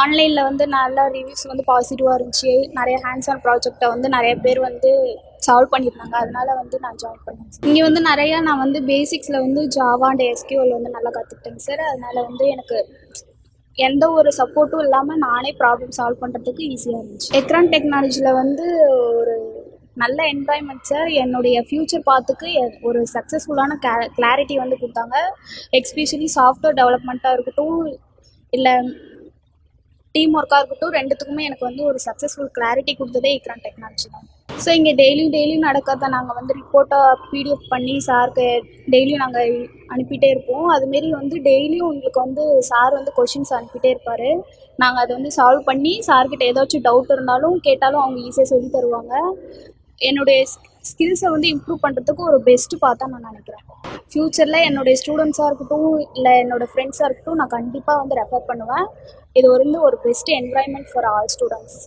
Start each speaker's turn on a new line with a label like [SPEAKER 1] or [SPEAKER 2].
[SPEAKER 1] ஆன்லைனில் வந்து நல்லா ரிவ்யூஸ் வந்து பாசிட்டிவாக இருந்துச்சு. நிறைய ஹேண்ட்ஸ் ஆன் ப்ராஜெக்டை வந்து நிறைய பேர் வந்து சால்வ் பண்ணியிருந்தாங்க. அதனால வந்து நான் ஜாயின் பண்ணேன். இங்கே வந்து நிறையா நான் வந்து பேசிக்ஸில் வந்து ஜாவா அண்ட் எஸ்கியூஎல் வந்து நல்லா கற்றுக்கிட்டேங்க சார். அதனால வந்து எனக்கு எந்த ஒரு சப்போர்ட்டும் இல்லாமல் நானே ப்ராப்ளம் சால்வ் பண்ணுறதுக்கு ஈஸியாக இருந்துச்சு. எக்ரான் டெக்னாலஜியில் வந்து ஒரு நல்ல என்வாயன்மெண்ட் சார். என்னுடைய ஃப்யூச்சர் பாத்துக்கு ஒரு சக்ஸஸ்ஃபுல்லான கிளாரிட்டி வந்து கொடுத்தாங்க. எஸ்பெஷலி சாஃப்ட்வேர் டெவலப்மெண்ட்டாக இருக்கட்டும், இல்லை டீம் ஒர்க்காக இருக்கட்டும், ரெண்டுத்துக்குமே எனக்கு வந்து ஒரு சக்ஸஸ்ஃபுல் கிளாரிட்டி கொடுத்ததே எக்ரான் டெக்னாலஜி தான். ஸோ இங்கே டெய்லியும் நடக்கிறத நாங்கள் வந்து ரிப்போர்ட்டாக பிடிஎஃப் பண்ணி சாருக்கு டெய்லியும் நாங்கள் அனுப்பிட்டே இருப்போம். அதுமாரி வந்து டெய்லியும் உங்களுக்கு வந்து சார் வந்து கொஷின்ஸ் அனுப்பிட்டே இருப்பார். நாங்கள் அதை வந்து சால்வ் பண்ணி சார்கிட்ட ஏதாச்சும் டவுட் இருந்தாலும் கேட்டாலும் அவங்க ஈஸியாக சொல்லி தருவாங்க. என்னுடைய ஸ்கில்ஸை வந்து இம்ப்ரூவ் பண்ணுறதுக்கு ஒரு பெஸ்ட்டு பார்த்தா நான் நினைக்கிறேன். ஃப்யூச்சரில் என்னுடைய ஸ்டூடெண்ட்ஸாக இருக்கட்டும், இல்லை என்னோடய ஃப்ரெண்ட்ஸாக இருக்கட்டும், நான் கண்டிப்பாக வந்து ரெஃபர் பண்ணுவேன். இது வந்து ஒரு best environment for all students.